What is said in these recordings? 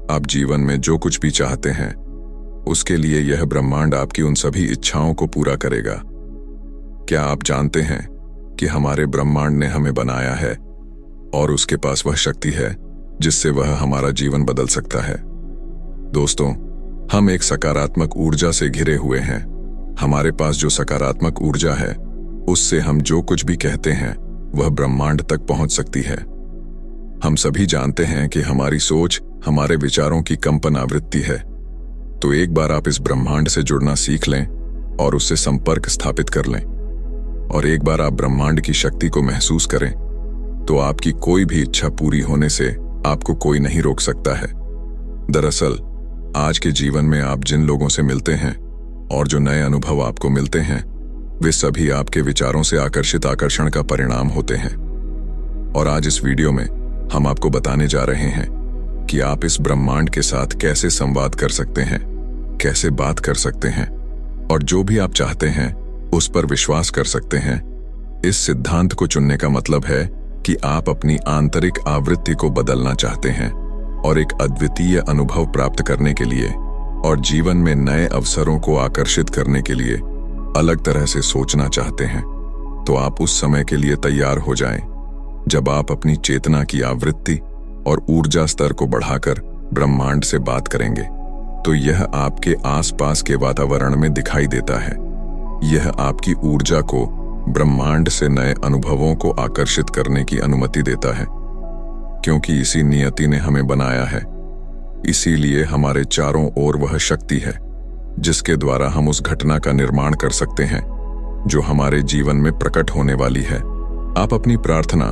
आप जीवन में जो कुछ भी चाहते हैं उसके लिए यह ब्रह्मांड आपकी उन सभी इच्छाओं को पूरा करेगा। क्या आप जानते हैं कि हमारे ब्रह्मांड ने हमें बनाया है और उसके पास वह शक्ति है जिससे वह हमारा जीवन बदल सकता है। दोस्तों, हम एक सकारात्मक ऊर्जा से घिरे हुए हैं। हमारे पास जो सकारात्मक ऊर्जा है उससे हम जो कुछ भी कहते हैं वह ब्रह्मांड तक पहुंच सकती है। हम सभी जानते हैं कि हमारी सोच हमारे विचारों की कंपन आवृत्ति है। तो एक बार आप इस ब्रह्मांड से जुड़ना सीख लें और उससे संपर्क स्थापित कर लें, और एक बार आप ब्रह्मांड की शक्ति को महसूस करें तो आपकी कोई भी इच्छा पूरी होने से आपको कोई नहीं रोक सकता है। दरअसल आज के जीवन में आप जिन लोगों से मिलते हैं और जो नए अनुभव आपको मिलते हैं वे सभी आपके विचारों से आकर्षण का परिणाम होते हैं। और आज इस वीडियो में हम आपको बताने जा रहे हैं कि आप इस ब्रह्मांड के साथ कैसे संवाद कर सकते हैं, कैसे बात कर सकते हैं और जो भी आप चाहते हैं उस पर विश्वास कर सकते हैं। इस सिद्धांत को चुनने का मतलब है कि आप अपनी आंतरिक आवृत्ति को बदलना चाहते हैं और एक अद्वितीय अनुभव प्राप्त करने के लिए और जीवन में नए अवसरों को आकर्षित करने के लिए अलग तरह से सोचना चाहते हैं। तो आप उस समय के लिए तैयार हो जाएं जब आप अपनी चेतना की आवृत्ति और ऊर्जा स्तर को बढ़ाकर ब्रह्मांड से बात करेंगे तो यह आपके आसपास के वातावरण में दिखाई देता है। यह आपकी ऊर्जा को ब्रह्मांड से नए अनुभवों को आकर्षित करने की अनुमति देता है, क्योंकि इसी नियति ने हमें बनाया है। इसीलिए हमारे चारों ओर वह शक्ति है जिसके द्वारा हम उस घटना का निर्माण कर सकते हैं जो हमारे जीवन में प्रकट होने वाली है। आप अपनी प्रार्थना,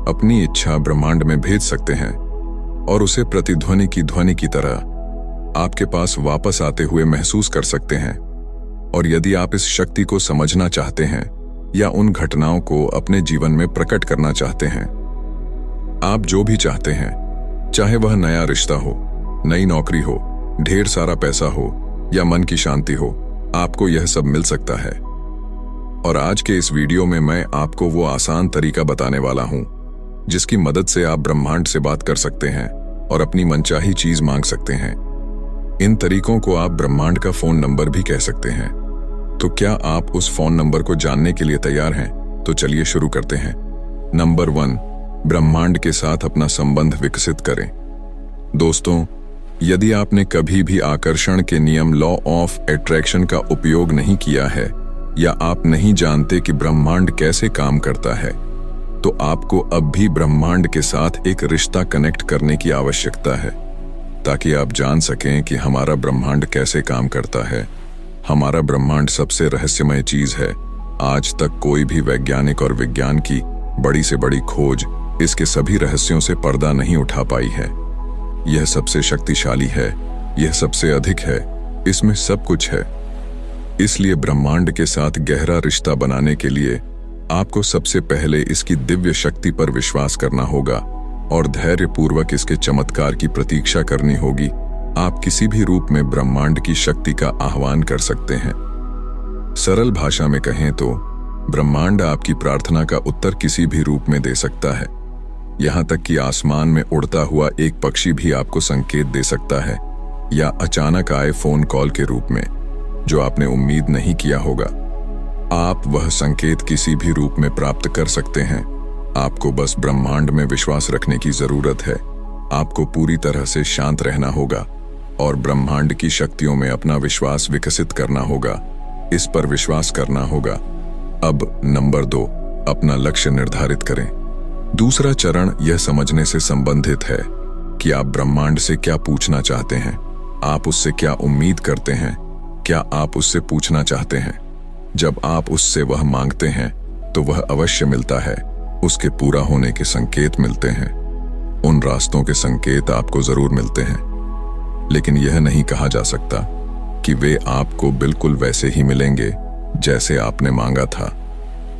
अपनी इच्छा ब्रह्मांड में भेज सकते हैं और उसे प्रतिध्वनि की ध्वनि की तरह आपके पास वापस आते हुए महसूस कर सकते हैं। और यदि आप इस शक्ति को समझना चाहते हैं या उन घटनाओं को अपने जीवन में प्रकट करना चाहते हैं, आप जो भी चाहते हैं, चाहे वह नया रिश्ता हो, नई नौकरी हो, ढेर सारा पैसा हो या मन की शांति हो, आपको यह सब मिल सकता है। और आज के इस वीडियो में मैं आपको वो आसान तरीका बताने वाला हूं जिसकी मदद से आप ब्रह्मांड से बात कर सकते हैं और अपनी मनचाही चीज मांग सकते हैं। इन तरीकों को आप ब्रह्मांड का फोन नंबर भी कह सकते हैं। तो क्या आप उस फोन नंबर को जानने के लिए तैयार हैं? तो चलिए शुरू करते हैं। नंबर 1, ब्रह्मांड के साथ अपना संबंध विकसित करें। दोस्तों, यदि आपने कभी भी आकर्षण के नियम लॉ ऑफ अट्रैक्शन का उपयोग नहीं किया है या आप नहीं जानते कि ब्रह्मांड कैसे काम करता है, तो आपको अब भी ब्रह्मांड के साथ एक रिश्ता कनेक्ट करने की आवश्यकता है ताकि आप जान सकें कि हमारा ब्रह्मांड कैसे काम करता है। हमारा ब्रह्मांड सबसे रहस्यमय चीज है। आज तक कोई भी वैज्ञानिक और विज्ञान की बड़ी से बड़ी खोज इसके सभी रहस्यों से पर्दा नहीं उठा पाई है। यह सबसे शक्तिशाली है, यह सबसे अधिक है, इसमें सब कुछ है। इसलिए ब्रह्मांड के साथ गहरा रिश्ता बनाने के लिए आपको सबसे पहले इसकी दिव्य शक्ति पर विश्वास करना होगा और धैर्यपूर्वक इसके चमत्कार की प्रतीक्षा करनी होगी। आप किसी भी रूप में ब्रह्मांड की शक्ति का आह्वान कर सकते हैं। सरल भाषा में कहें तो ब्रह्मांड आपकी प्रार्थना का उत्तर किसी भी रूप में दे सकता है। यहां तक कि आसमान में उड़ता हुआ एक पक्षी भी आपको संकेत दे सकता है, या अचानक आए फोन कॉल के रूप में जो आपने उम्मीद नहीं किया होगा। आप वह संकेत किसी भी रूप में प्राप्त कर सकते हैं। आपको बस ब्रह्मांड में विश्वास रखने की जरूरत है। आपको पूरी तरह से शांत रहना होगा और ब्रह्मांड की शक्तियों में अपना विश्वास विकसित करना होगा। इस पर विश्वास करना होगा। अब नंबर 2, अपना लक्ष्य निर्धारित करें। दूसरा चरण यह समझने से संबंधित है कि आप ब्रह्मांड से क्या पूछना चाहते हैं। आप उससे क्या उम्मीद करते हैं? क्या आप उससे पूछना चाहते हैं? जब आप उससे वह मांगते हैं तो वह अवश्य मिलता है। उसके पूरा होने के संकेत मिलते हैं। उन रास्तों के संकेत आपको जरूर मिलते हैं, लेकिन यह नहीं कहा जा सकता कि वे आपको बिल्कुल वैसे ही मिलेंगे जैसे आपने मांगा था,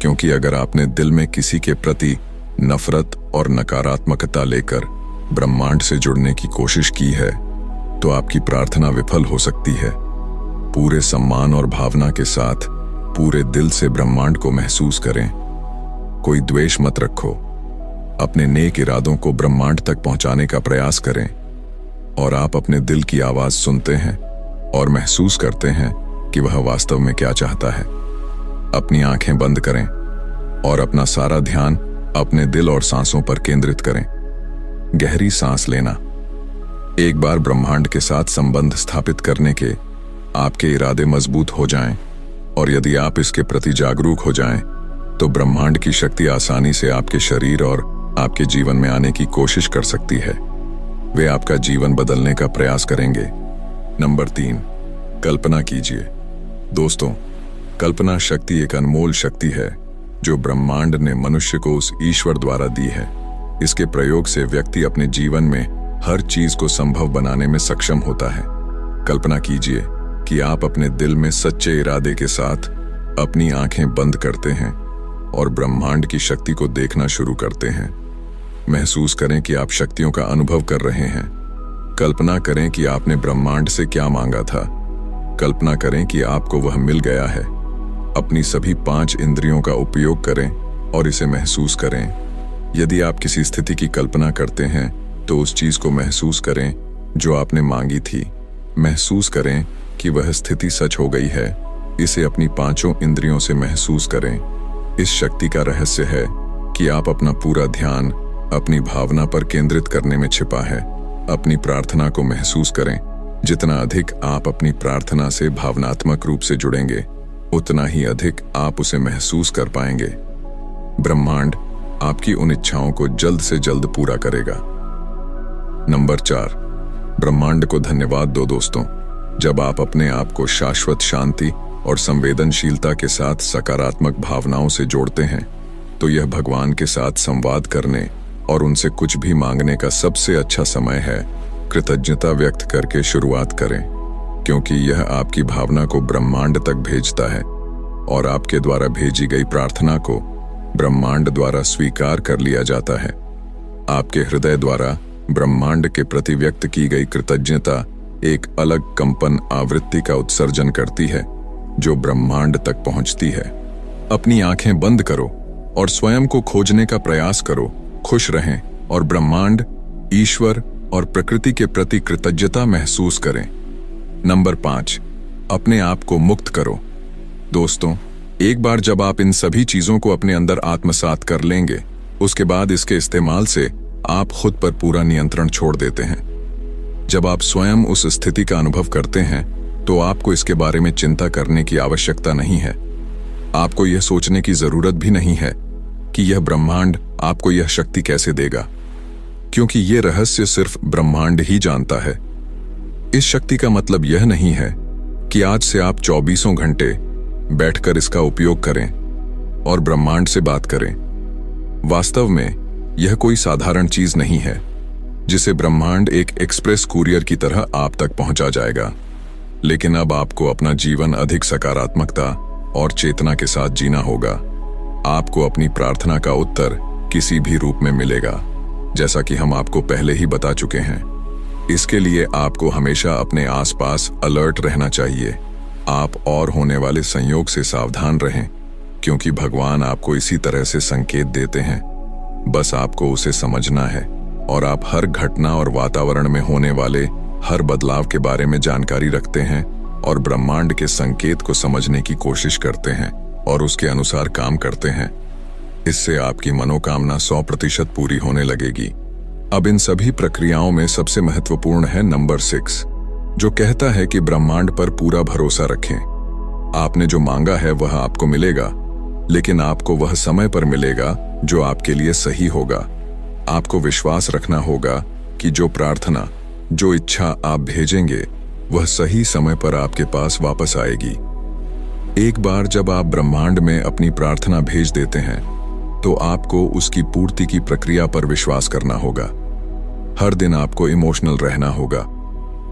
क्योंकि अगर आपने दिल में किसी के प्रति नफरत और नकारात्मकता लेकर ब्रह्मांड से जुड़ने की कोशिश की है तो आपकी प्रार्थना विफल हो सकती है। पूरे सम्मान और भावना के साथ पूरे दिल से ब्रह्मांड को महसूस करें। कोई द्वेष मत रखो। अपने नेक इरादों को ब्रह्मांड तक पहुंचाने का प्रयास करें। और आप अपने दिल की आवाज सुनते हैं और महसूस करते हैं कि वह वास्तव में क्या चाहता है। अपनी आंखें बंद करें और अपना सारा ध्यान अपने दिल और सांसों पर केंद्रित करें। गहरी सांस लेना। एक बार ब्रह्मांड के साथ संबंध स्थापित करने के आपके इरादे मजबूत हो जाएं और यदि आप इसके प्रति जागरूक हो जाएं, तो ब्रह्मांड की शक्ति आसानी से आपके शरीर और आपके जीवन में आने की कोशिश कर सकती है। वे आपका जीवन बदलने का प्रयास करेंगे। नंबर 3, कल्पना कीजिए। दोस्तों, कल्पना शक्ति एक अनमोल शक्ति है जो ब्रह्मांड ने मनुष्य को उस ईश्वर द्वारा दी है। इसके प्रयोग से व्यक्ति अपने जीवन में हर चीज को संभव बनाने में सक्षम होता है। कल्पना कीजिए कि आप अपने दिल में सच्चे इरादे के साथ अपनी आंखें बंद करते हैं और ब्रह्मांड की शक्ति को देखना शुरू करते हैं। महसूस करें कि आप शक्तियों का अनुभव कर रहे हैं। कल्पना करें कि आपने ब्रह्मांड से क्या मांगा था। कल्पना करें कि आपको वह मिल गया है। अपनी सभी 5 इंद्रियों का उपयोग करें और इसे महसूस करें। यदि आप किसी स्थिति की कल्पना करते हैं तो उस चीज को महसूस करें जो आपने मांगी थी। महसूस करें कि वह स्थिति सच हो गई है। इसे अपनी 5 इंद्रियों से महसूस करें। इस शक्ति का रहस्य है कि आप अपना पूरा ध्यान अपनी भावना पर केंद्रित करने में छिपा है। अपनी प्रार्थना को महसूस करें। जितना अधिक आप अपनी प्रार्थना से भावनात्मक रूप से जुड़ेंगे, उतना ही अधिक आप उसे महसूस कर पाएंगे। ब्रह्मांड आपकी उन इच्छाओं को जल्द से जल्द पूरा करेगा। नंबर 4, ब्रह्मांड को धन्यवाद दो। दोस्तों, जब आप अपने आप को शाश्वत शांति और संवेदनशीलता के साथ सकारात्मक भावनाओं से जोड़ते हैं, तो यह भगवान के साथ संवाद करने और उनसे कुछ भी मांगने का सबसे अच्छा समय है। कृतज्ञता व्यक्त करके शुरुआत करें, क्योंकि यह आपकी भावना को ब्रह्मांड तक भेजता है और आपके द्वारा भेजी गई प्रार्थना को ब्रह्मांड द्वारा स्वीकार कर लिया जाता है। आपके हृदय द्वारा ब्रह्मांड के प्रति व्यक्त की गई कृतज्ञता एक अलग कंपन आवृत्ति का उत्सर्जन करती है जो ब्रह्मांड तक पहुंचती है। अपनी आंखें बंद करो और स्वयं को खोजने का प्रयास करो। खुश रहें और ब्रह्मांड, ईश्वर और प्रकृति के प्रति कृतज्ञता महसूस करें। नंबर 5, अपने आप को मुक्त करो। दोस्तों, एक बार जब आप इन सभी चीजों को अपने अंदर आत्मसात कर लेंगे, उसके बाद इसके इस्तेमाल से आप खुद पर पूरा नियंत्रण छोड़ देते हैं। जब आप स्वयं उस स्थिति का अनुभव करते हैं, तो आपको इसके बारे में चिंता करने की आवश्यकता नहीं है। आपको यह सोचने की जरूरत भी नहीं है कि यह ब्रह्मांड आपको यह शक्ति कैसे देगा, क्योंकि यह रहस्य सिर्फ ब्रह्मांड ही जानता है। इस शक्ति का मतलब यह नहीं है कि आज से आप 24 घंटे बैठकर इसका उपयोग करें और ब्रह्मांड से बात करें। वास्तव में यह कोई साधारण चीज नहीं है जिसे ब्रह्मांड एक एक्सप्रेस कुरियर की तरह आप तक पहुंचा जाएगा। लेकिन अब आपको अपना जीवन अधिक सकारात्मकता और चेतना के साथ जीना होगा। आपको अपनी प्रार्थना का उत्तर किसी भी रूप में मिलेगा, जैसा कि हम आपको पहले ही बता चुके हैं। इसके लिए आपको हमेशा अपने आसपास अलर्ट रहना चाहिए। आप और होने वाले संयोग से सावधान रहें, क्योंकि भगवान आपको इसी तरह से संकेत देते हैं। बस आपको उसे समझना है और आप हर घटना और वातावरण में होने वाले हर बदलाव के बारे में जानकारी रखते हैं और ब्रह्मांड के संकेत को समझने की कोशिश करते हैं और उसके अनुसार काम करते हैं। इससे आपकी मनोकामना 100% पूरी होने लगेगी। अब इन सभी प्रक्रियाओं में सबसे महत्वपूर्ण है नंबर 6, जो कहता है कि ब्रह्मांड पर पूरा भरोसा रखें। आपने जो मांगा है वह आपको मिलेगा, लेकिन आपको वह समय पर मिलेगा जो आपके लिए सही होगा। आपको विश्वास रखना होगा कि जो प्रार्थना, जो इच्छा आप भेजेंगे, वह सही समय पर आपके पास वापस आएगी। एक बार जब आप ब्रह्मांड में अपनी प्रार्थना भेज देते हैं, तो आपको उसकी पूर्ति की प्रक्रिया पर विश्वास करना होगा। हर दिन आपको इमोशनल रहना होगा।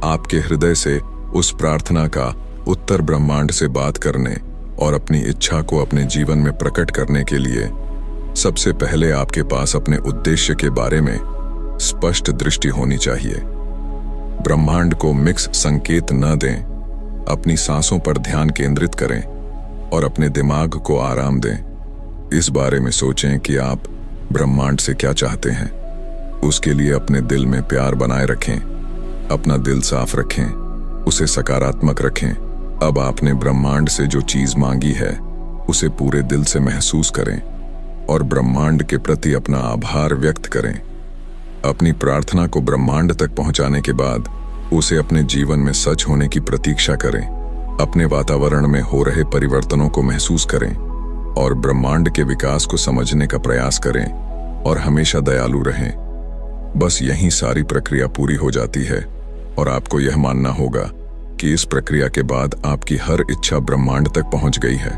आपके हृदय से उस प्रार्थना का उत्तर ब्रह्मांड से बात करने और अपनी इच्छा को अपने जीवन में प्रकट करने के लिए सबसे पहले आपके पास अपने उद्देश्य के बारे में स्पष्ट दृष्टि होनी चाहिए। ब्रह्मांड को मिक्स संकेत न दें। अपनी सांसों पर ध्यान केंद्रित करें और अपने दिमाग को आराम दें। इस बारे में सोचें कि आप ब्रह्मांड से क्या चाहते हैं। उसके लिए अपने दिल में प्यार बनाए रखें। अपना दिल साफ रखें, उसे सकारात्मक रखें। अब आपने ब्रह्मांड से जो चीज मांगी है उसे पूरे दिल से महसूस करें और ब्रह्मांड के प्रति अपना आभार व्यक्त करें। अपनी प्रार्थना को ब्रह्मांड तक पहुंचाने के बाद उसे अपने जीवन में सच होने की प्रतीक्षा करें। अपने वातावरण में हो रहे परिवर्तनों को महसूस करें और ब्रह्मांड के विकास को समझने का प्रयास करें और हमेशा दयालु रहें। बस यहीं सारी प्रक्रिया पूरी हो जाती है और आपको यह मानना होगा कि इस प्रक्रिया के बाद आपकी हर इच्छा ब्रह्मांड तक पहुंच गई है।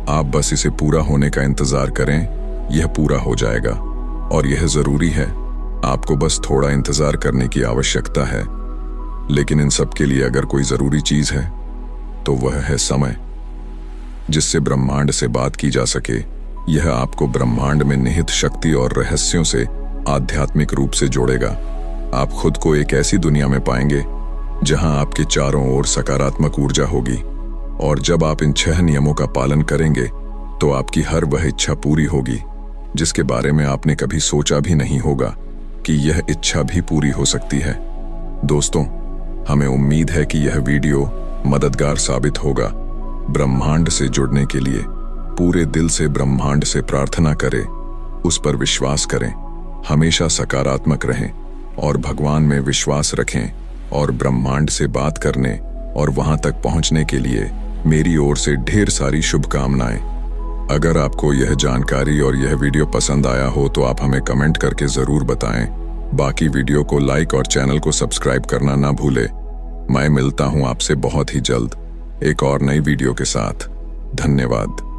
आप बस इसे पूरा होने का इंतजार करें, यह पूरा हो जाएगा और यह जरूरी है। आपको बस थोड़ा इंतजार करने की आवश्यकता है। लेकिन इन सब के लिए अगर कोई जरूरी चीज है तो वह है समय, जिससे ब्रह्मांड से बात की जा सके। यह आपको ब्रह्मांड में निहित शक्ति और रहस्यों से आध्यात्मिक रूप से जोड़ेगा। आप खुद को एक ऐसी दुनिया में पाएंगे जहां आपके चारों ओर सकारात्मक ऊर्जा होगी और जब आप इन 6 नियमों का पालन करेंगे तो आपकी हर वह इच्छा पूरी होगी जिसके बारे में आपने कभी सोचा भी नहीं होगा कि यह इच्छा भी पूरी हो सकती है। दोस्तों, हमें उम्मीद है कि यह वीडियो मददगार साबित होगा। ब्रह्मांड से जुड़ने के लिए पूरे दिल से ब्रह्मांड से प्रार्थना करें, उस पर विश्वास करें, हमेशा सकारात्मक रहें और भगवान में विश्वास रखें और ब्रह्मांड से बात करने और वहां तक पहुंचने के लिए मेरी ओर से ढेर सारी शुभकामनाएं। अगर आपको यह जानकारी और यह वीडियो पसंद आया हो तो आप हमें कमेंट करके जरूर बताएं। बाकी वीडियो को लाइक और चैनल को सब्सक्राइब करना ना भूलें। मैं मिलता हूं आपसे बहुत ही जल्द एक और नई वीडियो के साथ। धन्यवाद।